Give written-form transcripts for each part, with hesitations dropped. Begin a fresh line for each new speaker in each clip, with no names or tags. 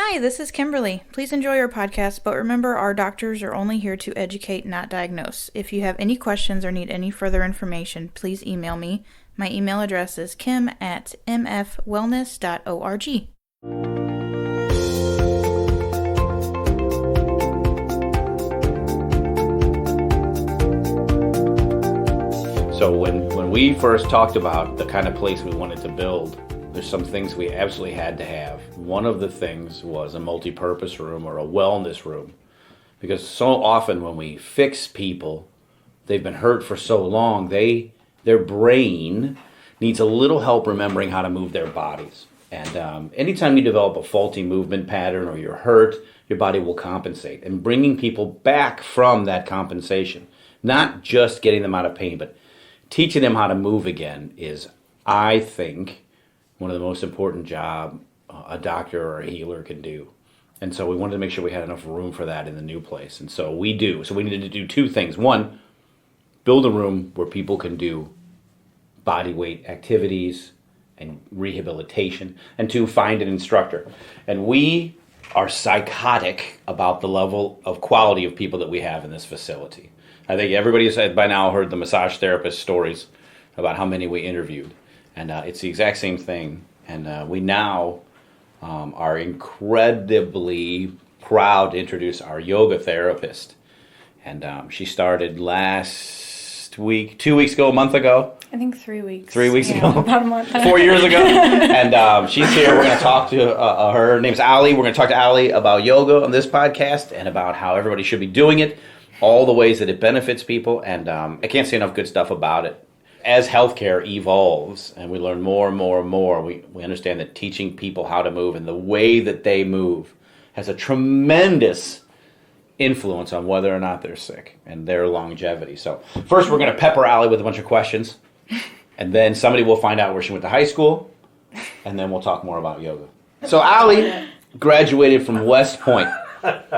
Hi, this is Kimberly. Please enjoy our podcast, but remember our doctors are only here to educate, not diagnose. If you have any questions or need any further information, please email me. My email address is kim@mfwellness.org.
So when we first talked about the kind of place we wanted to build, there's some things we absolutely had to have. One of the things was a multi-purpose room or a wellness room. Because so often when we fix people, they've been hurt for so long, their brain needs a little help remembering how to move their bodies. And anytime you develop a faulty movement pattern or you're hurt, your body will compensate. And bringing people back from that compensation, not just getting them out of pain, but teaching them how to move again is, I think, one of the most important job a doctor or a healer can do. And so we wanted to make sure we had enough room for that in the new place. And so we do. So we needed to do two things. One, build a room where people can do body weight activities and rehabilitation. And two, find an instructor. And we are psychotic about the level of quality of people that we have in this facility. I think everybody has by now heard the massage therapist stories about how many we interviewed. And it's the exact same thing. And we now are incredibly proud to introduce our yoga therapist. And she started last week, 2 weeks ago, a month ago.
I think 3 weeks.
3 weeks ago.
About a month.
4 years ago. And she's here. We're going to talk to her name's Allie. We're going to talk to Allie about yoga on this podcast and about how everybody should be doing it, all the ways that it benefits people. And I can't say enough good stuff about it. As healthcare evolves and we learn more and more and more, we understand that teaching people how to move and the way that they move has a tremendous influence on whether or not they're sick and their longevity. So first we're going to pepper Allie with a bunch of questions, and then somebody will find out where she went to high school, and then we'll talk more about yoga. So Allie graduated from West Point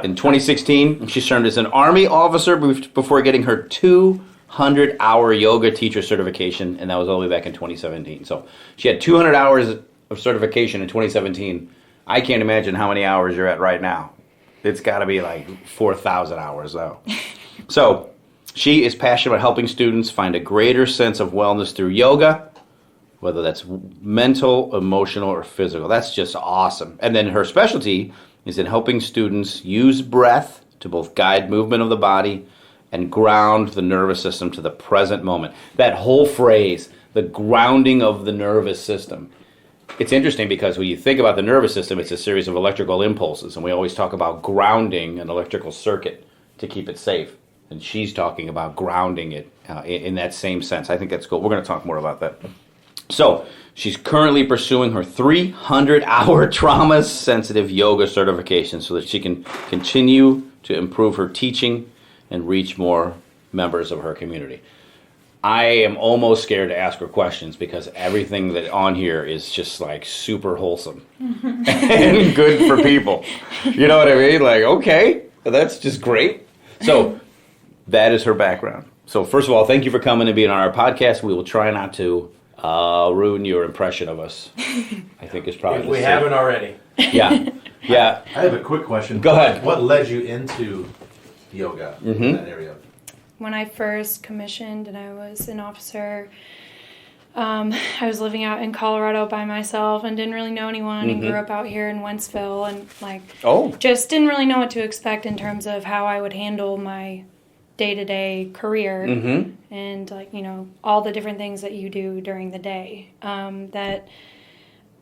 in 2016, and she served as an Army officer before getting her 200-hour yoga teacher certification, and that was all the way back in 2017. So she had 200 hours of certification in 2017. I can't imagine how many hours you're at right now. It's got to be like 4,000 hours, though. So she is passionate about helping students find a greater sense of wellness through yoga, whether that's mental, emotional, or physical. That's just awesome. And then her specialty is in helping students use breath to both guide movement of the body and ground the nervous system to the present moment. That whole phrase, the grounding of the nervous system. It's interesting because when you think about the nervous system, it's a series of electrical impulses, and we always talk about grounding an electrical circuit to keep it safe. And she's talking about grounding it in that same sense. I think that's cool. We're going to talk more about that. So she's currently pursuing her 300-hour trauma-sensitive yoga certification so that she can continue to improve her teaching and reach more members of her community. I am almost scared to ask her questions because everything that on here is just like super wholesome and good for people. You know what I mean? Like, okay, that's just great. So that is her background. So first of all, thank you for coming and being on our podcast. We will try not to ruin your impression of us. I think it's probably
if we haven't already.
Yeah. Yeah.
I have a quick question.
Go ahead.
What led you into yoga in that area?
When I first commissioned and I was an officer, I was living out in Colorado by myself and didn't really know anyone and grew up out here in Wentzville and just didn't really know what to expect in terms of how I would handle my day-to-day career and all the different things that you do during the day that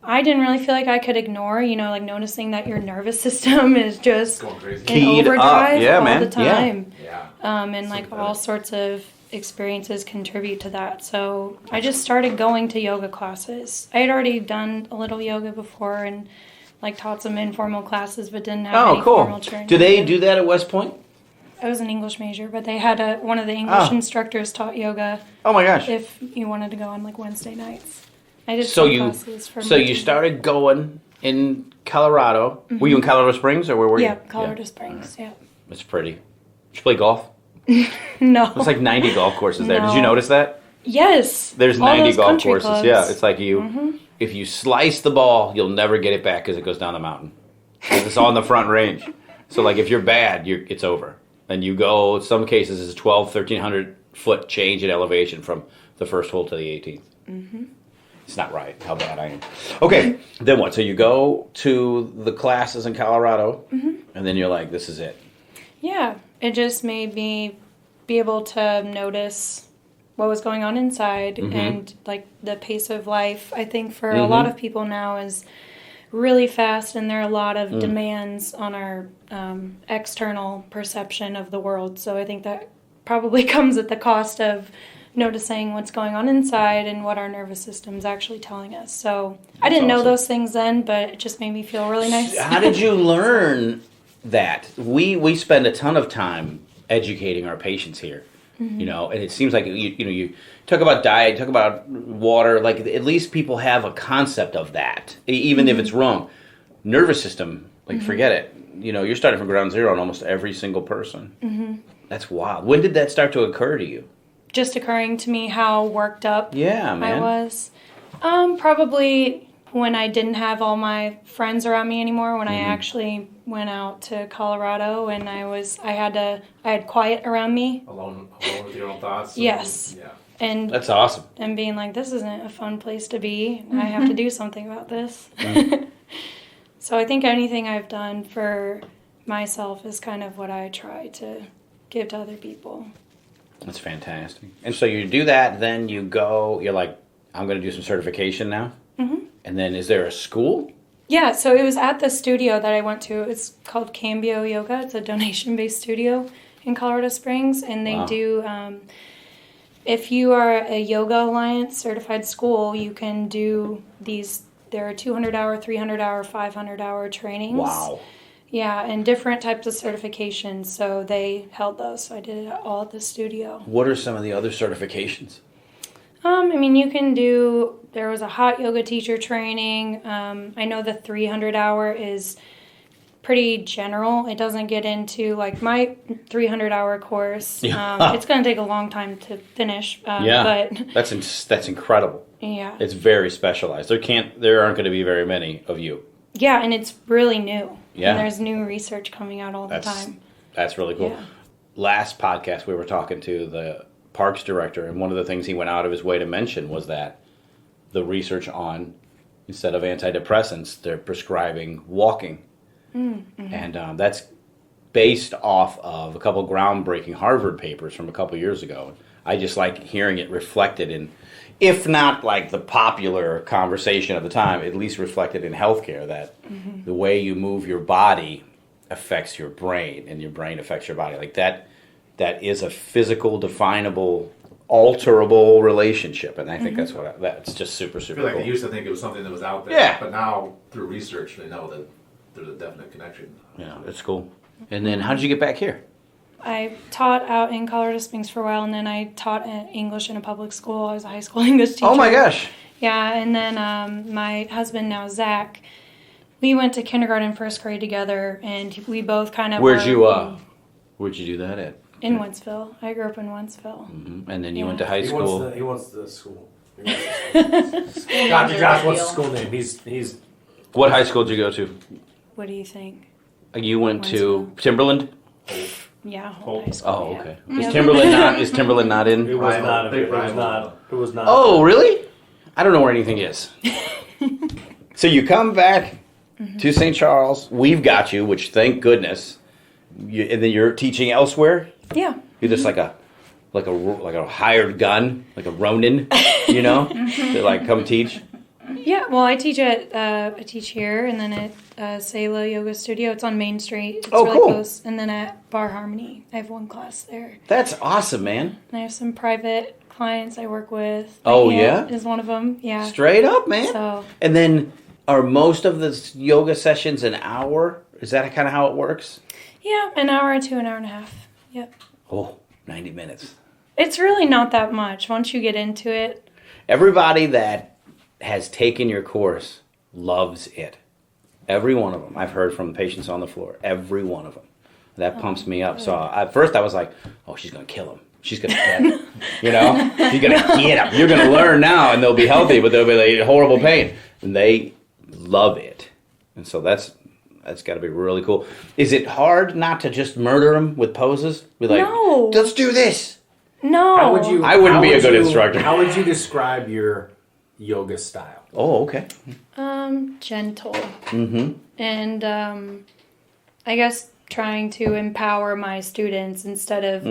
I didn't really feel like I could ignore, noticing that your nervous system is just in overdrive all the time.
Yeah.
And all sorts of experiences contribute to that. So I just started going to yoga classes. I had already done a little yoga before and taught some informal classes, but didn't have any formal training.
Do they do that at West Point?
I was an English major, but they had one of the English instructors taught yoga.
Oh my gosh!
If you wanted to go on Wednesday nights. I did classes for
you started going in Colorado. Mm-hmm. Were you in Colorado Springs or where were you?
Yeah, Colorado Springs, yeah.
It's pretty. Did you play golf?
No.
There's 90 golf courses there. Did you notice that?
Yes.
There's 90 golf courses.
Clubs.
Yeah, it's like if you slice the ball, you'll never get it back because it goes down the mountain. It's on the front range. So like if you're bad, it's over. And you go, some cases it's 1,300 foot change in elevation from the first hole to the 18th. Mm-hmm. It's not right how bad I am. Okay, then what? So you go to the classes in Colorado, and then you're like, this is it.
Yeah, it just made me be able to notice what was going on inside and like the pace of life. I think for a lot of people now is really fast, and there are a lot of demands on our external perception of the world. So I think that probably comes at the cost of noticing what's going on inside and what our nervous system's actually telling us. So I didn't know those things then, but it just made me feel really nice.
How did you learn that? We spend a ton of time educating our patients here, you know, and it seems like you talk about diet, talk about water, like at least people have a concept of that, even if it's wrong. Nervous system, like forget it. You know, you're starting from ground zero on almost every single person. That's wild. When did that start to occur to you?
Just occurring to me how worked up
man.
I was. Probably when I didn't have all my friends around me anymore, when I actually went out to Colorado and I had quiet around me.
Alone with your own thoughts.
Yes.
Yeah.
And
That's awesome.
And being like, this isn't a fun place to be. I have to do something about this. So I think anything I've done for myself is kind of what I try to give to other people.
That's fantastic. And so you do that, then you go, you're like, I'm going to do some certification now? And then is there a school?
Yeah, so it was at the studio that I went to. It's called Cambio Yoga. It's a donation-based studio in Colorado Springs. And they do, if you are a Yoga Alliance certified school, you can do these, there are 200-hour, 300-hour, 500-hour trainings.
Wow.
Yeah, and different types of certifications. So they held those. So I did it all at the studio.
What are some of the other certifications?
I mean, you can do, there was a hot yoga teacher training. I know the 300-hour is pretty general. It doesn't get into, like, my 300-hour course. It's going to take a long time to finish. But
that's incredible.
Yeah.
It's very specialized. There aren't going to be very many of you.
Yeah, and it's really new.
Yeah.
And there's new research coming out all the time.
That's really cool.
Yeah.
Last podcast, we were talking to the parks director, and one of the things he went out of his way to mention was that the research on, instead of antidepressants, they're prescribing walking. And that's based off of a couple groundbreaking Harvard papers from a couple years ago. I just like hearing it reflected in, if not like the popular conversation of the time, at least reflected in healthcare, that the way you move your body affects your brain, and your brain affects your body. Like that is a physical, definable, alterable relationship, and I think that's just super,
I
super
feel like
cool.
they used to think it was something that was out there.
Yeah.
But now, through research, they know that there's a definite connection.
Yeah, it's cool. And then how did you get back here?
I taught out in Colorado Springs for a while, and then I taught English in a public school. I was a high school English teacher.
Oh my gosh.
Yeah, and then my husband now, Zach, we went to kindergarten, first grade together, and we both kind of
Where'd you do that at?
in Wentzville. I grew up in Wentzville.
And then you went to high
He
school.
wants the school. Dr. Josh wants the school name. He's.
What high school did you go to?
What do you think?
You went to Timberland?
Yeah, whole high school.
Oh,
yeah.
okay.
Yeah.
Is Timberland not in?
It was
Rival,
not.
big
It was
rival.
not. It was not.
Oh, really? I don't know where anything is. So you come back to St. Charles. We've got you, which thank goodness. And then you're teaching elsewhere.
Yeah.
You're just like a hired gun, like a Ronin, you know, to like come teach.
Yeah, well, I teach here, and then at Sayla Yoga Studio. It's on Main Street. It's really
cool.
close. And then at Bar Harmony, I have one class there.
That's awesome, man.
And I have some private clients I work with.
Oh,
My aunt
yeah?
is one of them. Yeah.
Straight up, man.
So
And then are most of the yoga sessions an hour? Is that kind of how it works?
yeah, an hour to an hour and a half. Yep.
Oh, 90 minutes.
It's really not that much once you get into it.
Everybody that has taken your course loves it. Every one of them. I've heard from patients on the floor. Every one of them. That pumps me up. So at first I was like, oh, she's going to kill him. She's going to get him. You know? She's going to get him. You're going to learn now, and they'll be healthy, but they'll be like in horrible pain. And they love it. And so that's That's got to be really cool. Is it hard not to just murder them with poses? Be like,
No.
let's do this.
No.
I wouldn't be a good instructor.
How would you describe your yoga style?
Oh, okay.
Gentle. Mm-hmm. And I guess trying to empower my students instead of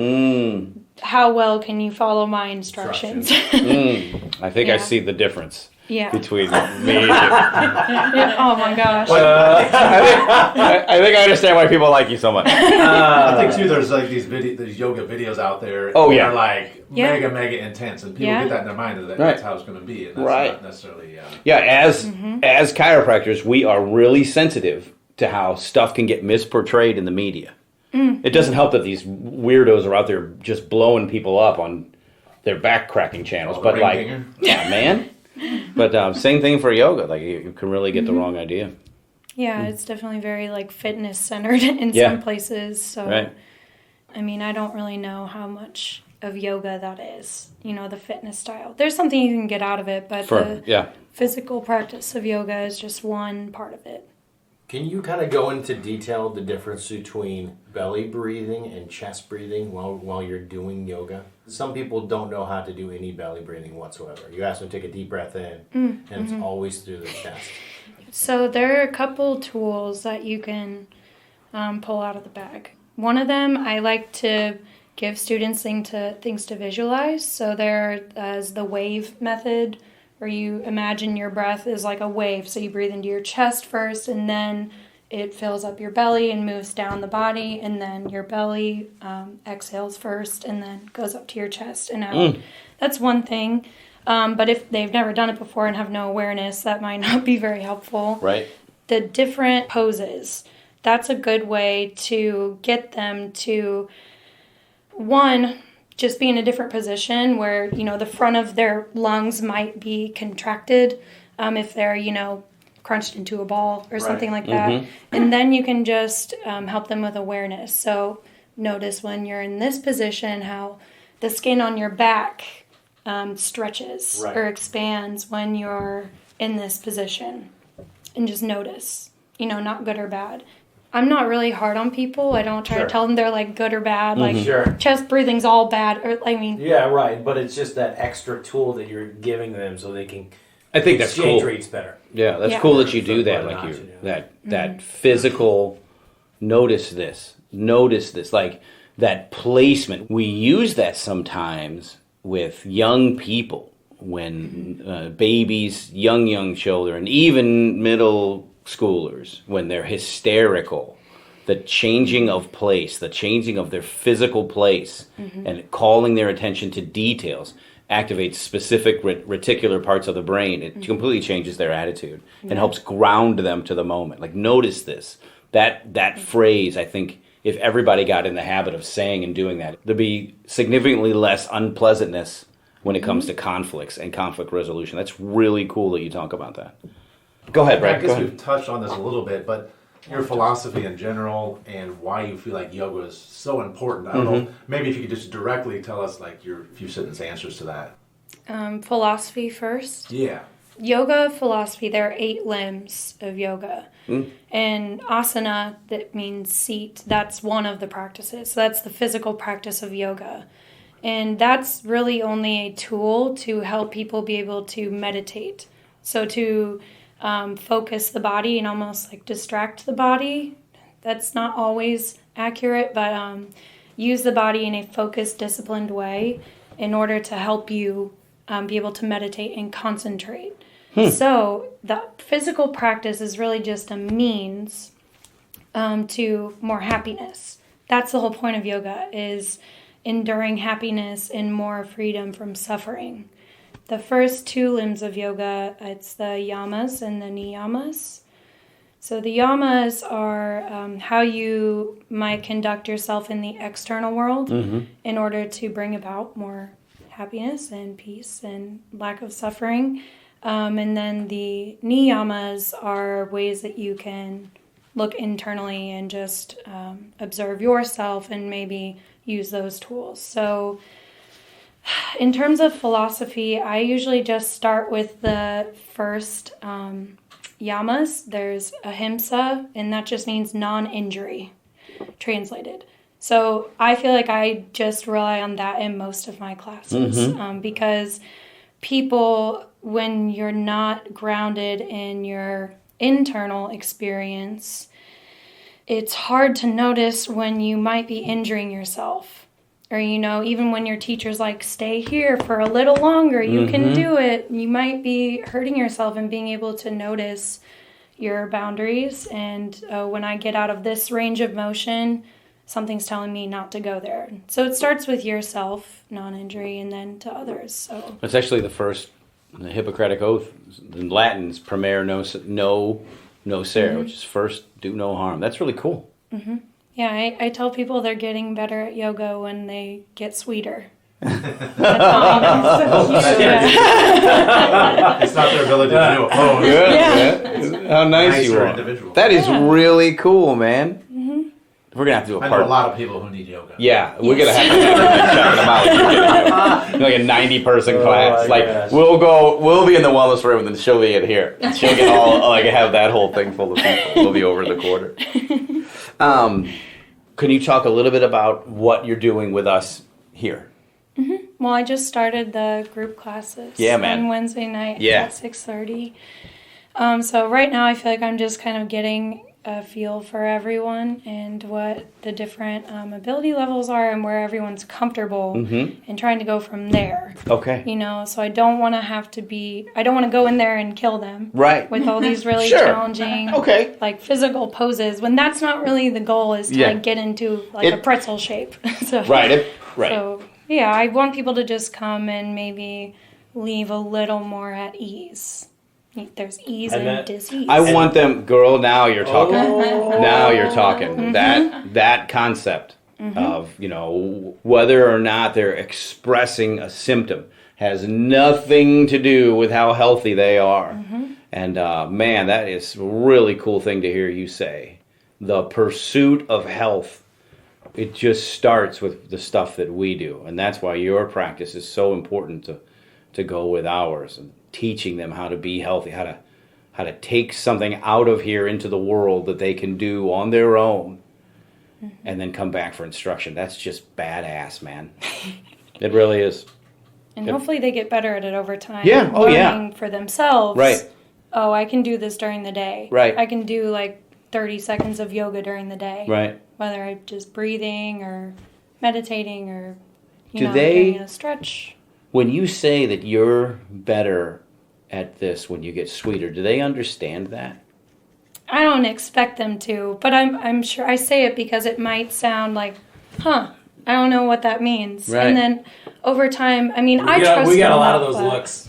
how well can you follow my instructions.
I think I see the difference.
Yeah.
Between me and you.
Oh my gosh.
I think I understand why people like you so much.
I think too. There's like these yoga videos out there.
Oh,
that
yeah.
are like mega intense, and people get that in their mind that that's how it's going to be, and that's not necessarily.
As chiropractors, we are really sensitive to how stuff can get misportrayed in the media. It doesn't help that these weirdos are out there just blowing people up on their back cracking channels, but like, yeah, man. But same thing for yoga. Like you can really get the wrong idea.
Yeah, it's definitely very like fitness centered in some places. So, I mean, I don't really know how much of yoga that is. You know, the fitness style. There's something you can get out of it, but the physical practice of yoga is just one part of it.
Can you kind of go into detail the difference between belly breathing and chest breathing while you're doing yoga? Some people don't know how to do any belly breathing whatsoever. You ask them to take a deep breath in, and it's always through the chest. So
there are a couple tools that you can pull out of the bag. One of them, I like to give students things to visualize. So there's the wave method, where you imagine your breath is like a wave. So you breathe into your chest first, and then it fills up your belly and moves down the body, and then your belly exhales first and then goes up to your chest and out. That's one thing. But if they've never done it before and have no awareness, that might not be very helpful.
Right.
The different poses, that's a good way to get them to, one, just be in a different position where, you know, the front of their lungs might be contracted if they're, you know, crunched into a ball or something like that. And then you can just help them with awareness. So notice when you're in this position how the skin on your back stretches or expands when you're in this position. And just notice, you know, not good or bad. I'm not really hard on people. I don't try to tell them they're like good or bad. Like chest breathing's all bad. Or
yeah, right. But it's just that extra tool that you're giving them so they can.
I think that's
exchange
cool.
rates better.
Yeah, that's cool that you do that. Like that physical. Notice this. Like that placement. We use that sometimes with young people when babies, young children, even middle schoolers, when they're hysterical, the changing of place, the changing of their physical place, and calling their attention to details activates specific reticular parts of the brain. It completely changes their attitude and helps ground them to the moment. Like, notice this. That phrase, I think, if everybody got in the habit of saying and doing that, there'd be significantly less unpleasantness when it comes to conflicts and conflict resolution. That's really cool that you talk about that. Go ahead, Brad.
I guess we've touched on this a little bit, but your philosophy in general and why you feel like yoga is so important. I don't know. Maybe if you could just directly tell us like your few sentence answers to that.
Philosophy first.
Yeah.
Yoga philosophy, there are 8 limbs of yoga. And asana, that means seat, that's one of the practices. So that's the physical practice of yoga. And that's really only a tool to help people be able to meditate. So to focus the body and almost like distract the body. That's not always accurate, but use the body in a focused, disciplined way in order to help you be able to meditate and concentrate. So the physical practice is really just a means to more happiness. That's the whole point of yoga, is enduring happiness and more freedom from suffering. The first 2 limbs of yoga, it's the Yamas and the Niyamas. So the Yamas are how you might conduct yourself in the external world in order to bring about more happiness and peace and lack of suffering. And then the Niyamas are ways that you can look internally and just observe yourself and maybe use those tools. So in terms of philosophy, I usually just start with the first Yamas, there's ahimsa, and that just means non-injury, translated. So I feel like I just rely on that in most of my classes because people, when you're not grounded in your internal experience, it's hard to notice when you might be injuring yourself. Or, even when your teacher's like, stay here for a little longer, you can do it. You might be hurting yourself, and being able to notice your boundaries. And when I get out of this range of motion, something's telling me not to go there. So it starts with yourself, non-injury, and then to others. So
it's actually the first, the Hippocratic Oath in Latin is primer nocere, which is first do no harm. That's really cool.
Mm-hmm. Yeah, I tell people they're getting better at yoga when they get sweeter.
It's not their ability to do a pose.
Good. How nice you are.
Individual.
That is really cool, man. We're going to have to do a
I
part.
know a lot of people who need yoga.
Yeah, we're going to have to check them out. Like a 90-person class.
Gosh.
We'll be in the wellness room, and then she'll be in here. She'll get have that whole thing full of people. We'll be over the quarter. Can you talk a little bit about what you're doing with us here?
Well, I just started the group classes on Wednesday night at 6:30. So right now I feel like I'm just kind of getting a feel for everyone and what the different ability levels are and where everyone's comfortable and trying to go from there.
Okay.
So I don't want to go in there and kill them.
Right.
With all these really challenging physical poses, when that's not really the goal, is to get into a pretzel shape.
Right.
So yeah, I want people to just come and maybe leave a little more at ease. There's ease and disease.
I want them, girl, now you're talking. Now you're talking. That concept of, whether or not they're expressing a symptom has nothing to do with how healthy they are. And man, that is a really cool thing to hear you say. The pursuit of health, it just starts with the stuff that we do. And that's why your practice is so important to go with ours. And teaching them how to be healthy, how to take something out of here into the world that they can do on their own, and then come back for instruction. That's just badass, man. It really is.
And hopefully they get better at it over time.
Yeah. Oh,
learning for themselves.
Right.
Oh, I can do this during the day.
Right.
I can do 30 seconds of yoga during the day.
Right.
Whether I'm just breathing or meditating or
doing
a stretch.
When you say that you're better at this when you get sweeter, do they understand that?
I don't expect them to, but I'm sure I say it because it might sound like, I don't know what that means.
Right.
And then over time, I trust
we got
them
a lot of
enough,
those looks.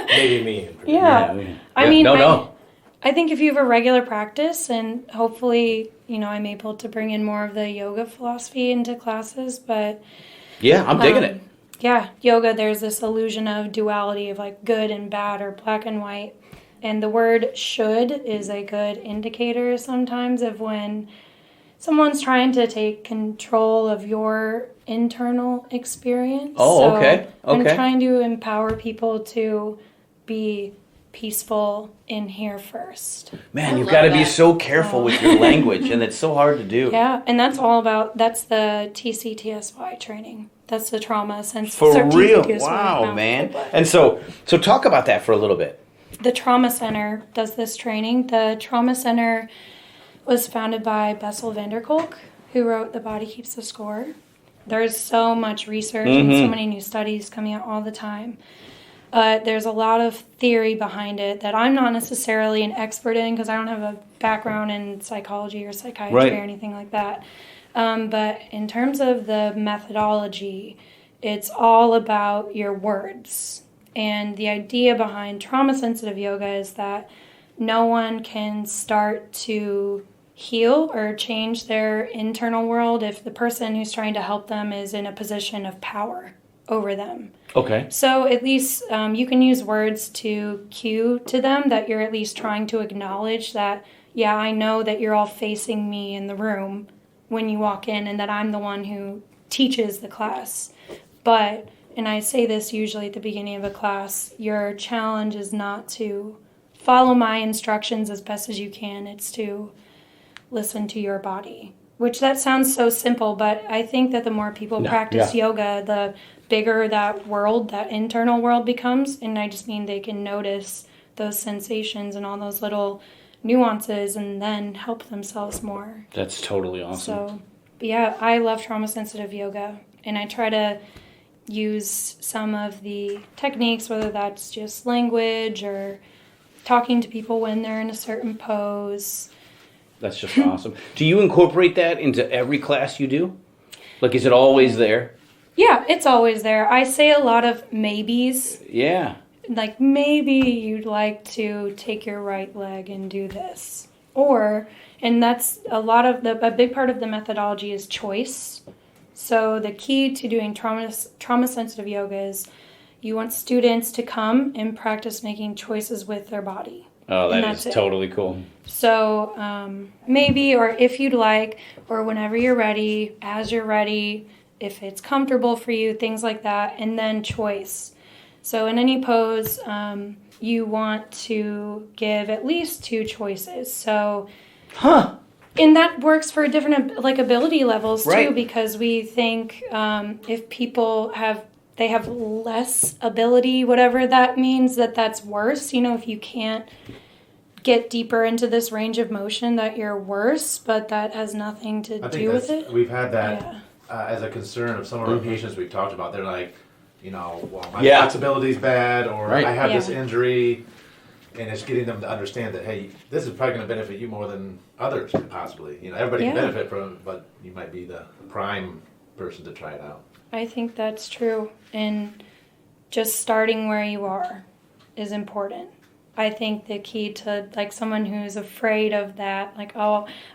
Maybe me.
Yeah.
No.
I think if you have a regular practice, and hopefully, I'm able to bring in more of the yoga philosophy into classes, but
yeah, I'm digging it.
Yeah, yoga, there's this illusion of duality of good and bad or black and white. And the word should is a good indicator sometimes of when someone's trying to take control of your internal experience.
Oh, okay.
I'm trying to empower people to be peaceful in here first.
Man, you've got to be so careful with your language, and it's so hard to do.
Yeah, and that's the TCTSY training. That's the trauma sense.
For real? Wow, man. And so talk about that for a little bit.
The Trauma Center does this training. The Trauma Center was founded by Bessel van der Kolk, who wrote The Body Keeps the Score. There's so much research and so many new studies coming out all the time. There's a lot of theory behind it that I'm not necessarily an expert in because I don't have a background in psychology or psychiatry or anything like that. But in terms of the methodology, it's all about your words. And the idea behind trauma-sensitive yoga is that no one can start to heal or change their internal world if the person who's trying to help them is in a position of power over them.
Okay.
So at least you can use words to cue to them that you're at least trying to acknowledge that, yeah, I know that you're all facing me in the room when you walk in and that I'm the one who teaches the class. But, and I say this usually at the beginning of a class, your challenge is not to follow my instructions as best as you can. It's to listen to your body, which that sounds so simple, but I think that the more people practice yoga, the bigger that world, that internal world becomes. And I just mean they can notice those sensations and all those little nuances and then help themselves more.
That's totally awesome.
So, but yeah, I love trauma-sensitive yoga, and I try to use some of the techniques, whether that's just language or talking to people when they're in a certain pose.
That's just awesome. Do you incorporate that into every class you do? Like, is it always there?
Yeah, it's always there. I say a lot of maybes.
Yeah.
Like, maybe you'd like to take your right leg and do this. Or, and that's a big part of the methodology is choice. So the key to doing trauma-sensitive yoga is you want students to come and practice making choices with their body.
Oh, that is totally cool.
So maybe, or if you'd like, or whenever you're ready, as you're ready, if it's comfortable for you, things like that, and then choice. So in any pose, you want to give at least 2 choices. So, and that works for different ability levels too, because we think if people have less ability, whatever that means, that's worse. If you can't get deeper into this range of motion, that you're worse, but that has nothing to do with it.
We've had that as a concern of some of our patients we've talked about. They're like, well, my flexibility's bad, or I have this injury, and it's getting them to understand that, hey, this is probably going to benefit you more than others, possibly. Everybody can benefit from it, but you might be the prime person to try it out.
I think that's true, and just starting where you are is important. I think the key to someone who's afraid of that,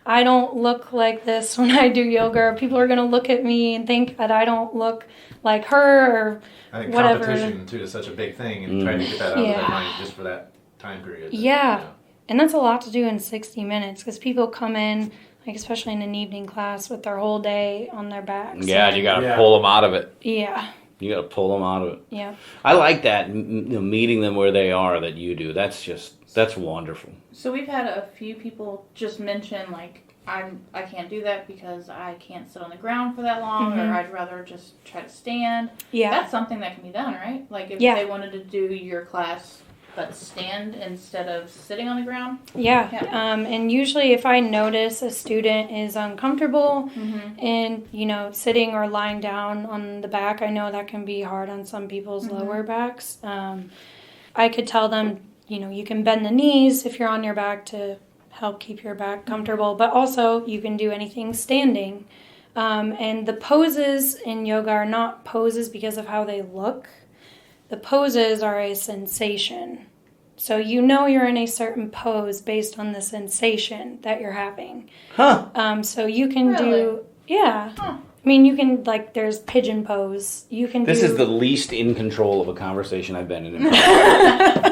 I don't look like this when I do yoga, or people are going to look at me and think that I don't look like her, or
I think
whatever.
Competition too is such a big thing, and trying to get that out of their mind just for that time period.
And that's a lot to do in 60 minutes, because people come in, especially in an evening class, with their whole day on their backs.
Yeah, you got to pull them out of it.
Yeah.
You got to pull them out of it.
Yeah.
I like that, meeting them where they are, that you do. That's wonderful.
So we've had a few people just mention, I can't do that because I can't sit on the ground for that long, or I'd rather just try to stand.
Yeah.
That's something that can be done, right? If they wanted to do your class, but stand instead of sitting on the ground?
Yeah. And usually if I notice a student is uncomfortable and, sitting or lying down on the back, I know that can be hard on some people's lower backs. I could tell them, you can bend the knees if you're on your back to help keep your back comfortable, but also you can do anything standing. And the poses in yoga are not poses because of how they look. The poses are a sensation. So you're in a certain pose based on the sensation that you're having. So you can do, I mean, you can, there's pigeon pose. You can
This
do...
is the least in control of a conversation I've been in.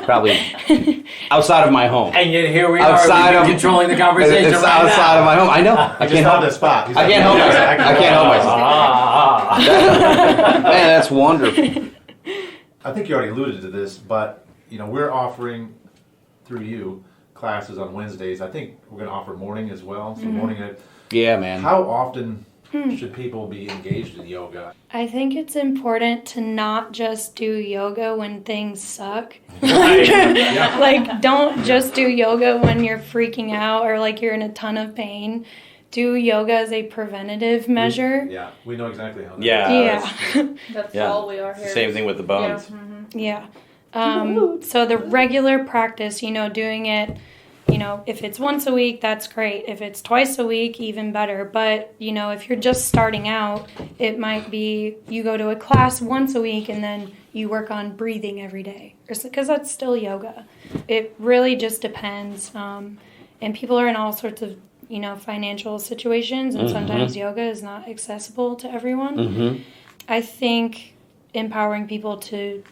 Probably outside of my home.
And yet here we are controlling the conversation.
It's outside of my home. I know. I can't help
this spot.
I can't help myself. I can't help myself. Man, that's wonderful.
I think you already alluded to this, but we're offering through you classes on Wednesdays. I think we're going to offer morning as well. So morning.
Yeah, man.
How often should people be engaged in yoga?
I think it's important to not just do yoga when things suck. Don't just do yoga when you're freaking out or you're in a ton of pain. Do yoga as a preventative measure.
We know exactly how that
is.
That's all we are here.
Same thing with the bones.
Yeah. So the regular practice, doing it, if it's once a week, that's great. If it's twice a week, even better. But, if you're just starting out, it might be you go to a class once a week and then you work on breathing every day. Because that's still yoga. It really just depends. And people are in all sorts of financial situations, and sometimes yoga is not accessible to everyone. I think empowering people to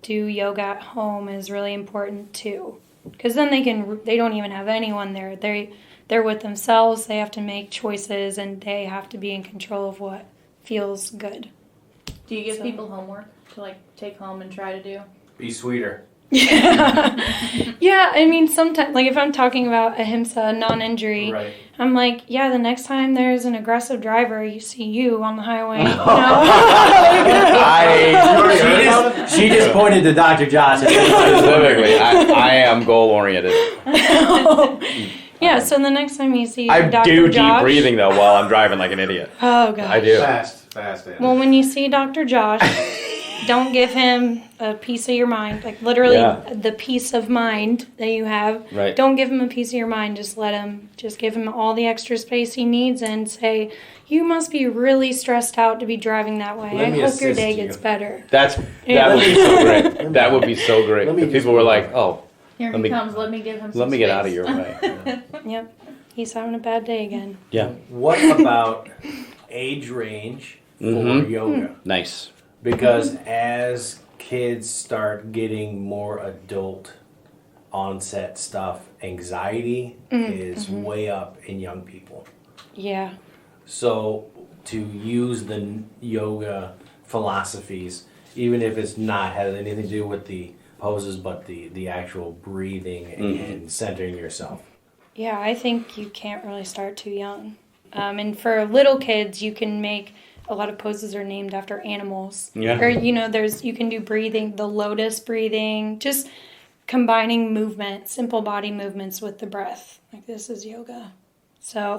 do yoga at home is really important too, because then they don't even have anyone there. They're with themselves. They have to make choices, and they have to be in control of what feels good.
Do you give people homework to take home and try to do?
Be sweeter.
Yeah, I mean, sometimes, like, if I'm talking about ahimsa, non-injury,
Right.
I'm like, yeah, the next time there's an aggressive driver, you see you on the highway.
She just pointed to Dr. Josh.
Specifically, I am goal-oriented.
Yeah, so the next time you see
I
Dr.
do
Josh...
deep breathing, though, while I'm driving like an idiot.
Oh, gosh.
I do.
Fast. Andy.
Well, when you see Dr. Josh, don't give him a piece of your mind. Like, literally, the piece of mind that you have.
Right.
Don't give him a piece of your mind. Just give him all the extra space he needs and say, you must be really stressed out to be driving that way. I hope your day gets better.
That would be so great. That would be so great. If people were like, oh,
Here he comes. Let me give him some
let me
space.
get out of your way.
Yep. He's having a bad day again.
Yeah.
What about age range for yoga?
Nice.
Because as kids start getting more adult onset stuff, anxiety is way up in young people.
Yeah.
So to use the yoga philosophies, even if it's not has anything to do with the poses, but the actual breathing and centering yourself.
Yeah, I think you can't really start too young. And for little kids, you can make a lot of poses are named after animals.
Yeah.
Or, you can do breathing, the lotus breathing, just combining movement, simple body movements with the breath. Like, this is yoga. So,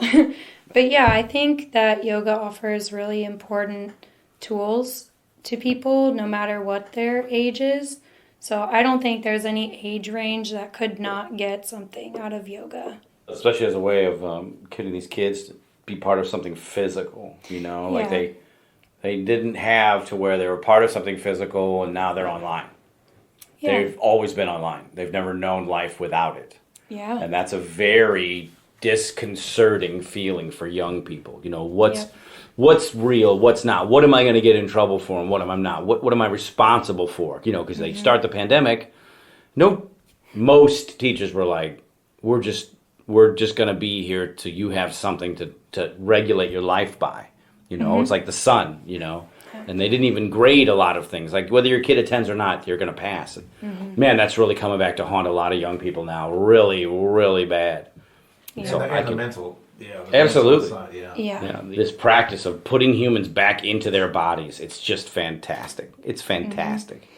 but yeah, I think that yoga offers really important tools to people, no matter what their age is. So I don't think there's any age range that could not get something out of yoga.
Especially as a way of getting these kids to be part of something physical, like they didn't have to where they were part of something physical and now they're online.
Yeah.
They've always been online. They've never known life without it.
Yeah.
And that's a very disconcerting feeling for young people. What's real, what's not? What am I going to get in trouble for and what am I not? What am I responsible for? Because they start the pandemic. Most teachers were like, we're just going to be here till you have something to regulate your life by. It's like the sun, and they didn't even grade a lot of things. Like whether your kid attends or not, you're going to pass. Man, that's really coming back to haunt a lot of young people now. Really, really bad.
Yeah.
So the mental. Yeah,
absolutely.
Mental side,
Yeah.
This practice of putting humans back into their bodies, it's just fantastic. It's fantastic.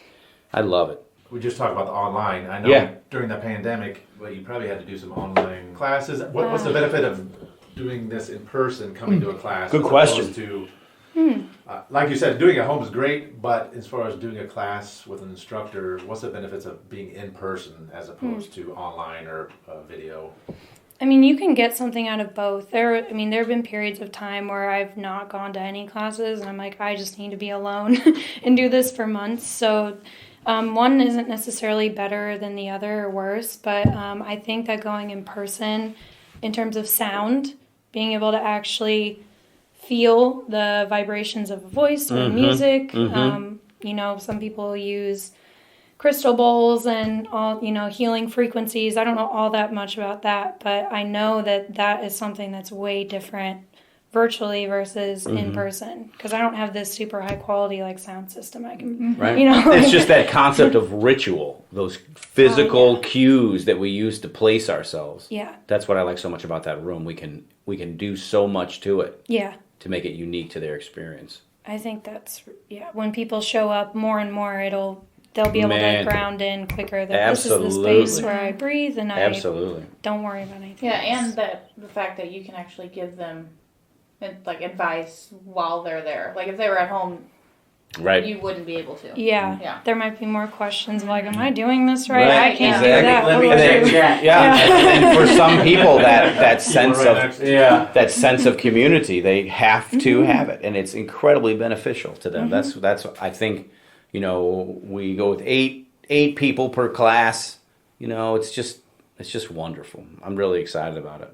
I love it.
We just talked about the online. I know during the pandemic, you probably had to do some online classes. What's the benefit of doing this in person, coming to a class?
Good question.
To, like you said, doing it at home is great, but as far as doing a class with an instructor, what's the benefits of being in person as opposed to online or video?
I mean, you can get something out of both. There have been periods of time where I've not gone to any classes, and I'm like, I just need to be alone and do this for months. So one isn't necessarily better than the other or worse, but I think that going in person, in terms of sound, being able to actually feel the vibrations of a voice or music, some people use crystal bowls and all, healing frequencies. I don't know all that much about that, but I know that is something that's way different virtually versus in person, because I don't have this super high quality sound system. I can,
It's just that concept of ritual, those physical cues that we use to place ourselves.
Yeah.
That's what I like so much about that room. We can do so much to it.
Yeah.
To make it unique to their experience.
I think that's when people show up more and more, they'll be able to ground in quicker that this is the space where I breathe and I don't worry about anything.
Yeah, and the fact that you can actually give them advice while they're there. Like if they were at home, you wouldn't be able to.
Yeah. There might be more questions like, am I doing this right? I can't do that.
Let me check.
And for some people that sense of community, they have to have it, and it's incredibly beneficial to them. That's I think, we go with eight people per class. It's just wonderful. I'm really excited about it.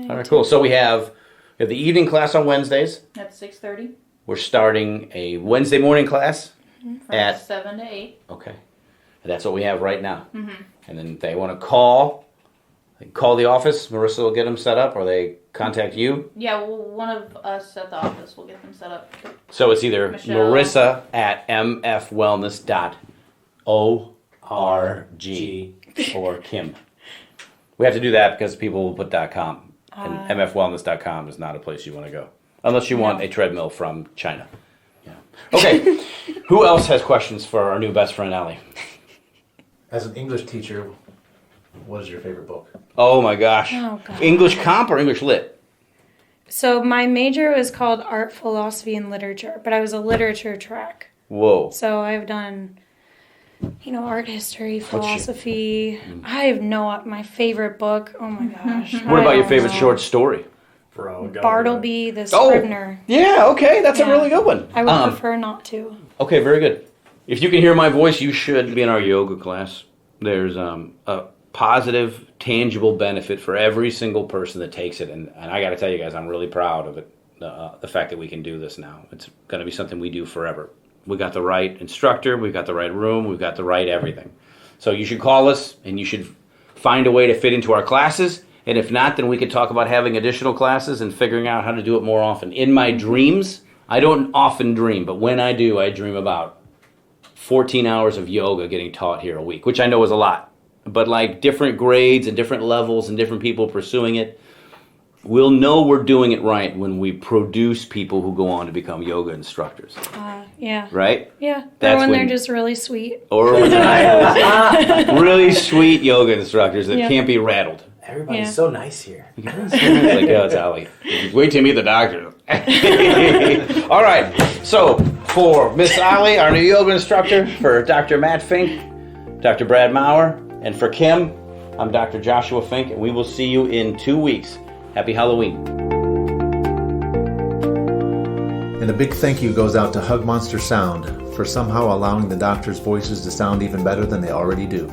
All right, cool. So we have the evening class on Wednesdays.
At 6:30.
We're starting a Wednesday morning class
from 7 to 8.
Okay. And that's what we have right now. And then if they want to call the office. Marissa will get them set up, or they contact you.
Yeah, well, one of us at the office will get them set up.
So it's either
Michelle.
Marissa at mfwellness.org or Kim. We have to do that because people will put .com. And mfwellness.com is not a place you want to go. Unless you want a treadmill from China. Yeah. Okay. Who else has questions for our new best friend, Allie?
As an English teacher, what is your favorite book?
Oh my gosh. English comp or English lit?
So my major was called Art, Philosophy, and Literature, but I was a literature track.
Whoa.
So I've done, art history, philosophy. I have my favorite book. Oh my gosh.
What about your favorite short story?
Bartleby the Scrivener.
Yeah, okay. That's a really good one.
I would prefer not to.
Okay, very good. If you can hear my voice, you should be in our yoga class. There's a positive, tangible benefit for every single person that takes it. And I got to tell you guys, I'm really proud of it, the fact that we can do this now. It's going to be something we do forever. We got the right instructor, we've got the right room, we've got the right everything. So you should call us, and you should find a way to fit into our classes. And if not, then we could talk about having additional classes and figuring out how to do it more often. In my dreams, I don't often dream, but when I do, I dream about 14 hours of yoga getting taught here a week, which I know is a lot. But like different grades and different levels and different people pursuing it, we'll know we're doing it right when we produce people who go on to become yoga instructors.
Yeah.
Right?
Yeah.
That's
or when
when
they're just really sweet.
Or really sweet yoga instructors that can't be rattled.
Everybody's so nice here.
Like, it's Allie. Wait till you meet the doctor. All right. So, for Miss Allie, our new yoga instructor, for Dr. Matt Fink, Dr. Brad Maurer, and for Kim, I'm Dr. Joshua Fink, and we will see you in 2 weeks. Happy Halloween.
And a big thank you goes out to Hug Monster Sound for somehow allowing the doctors' voices to sound even better than they already do.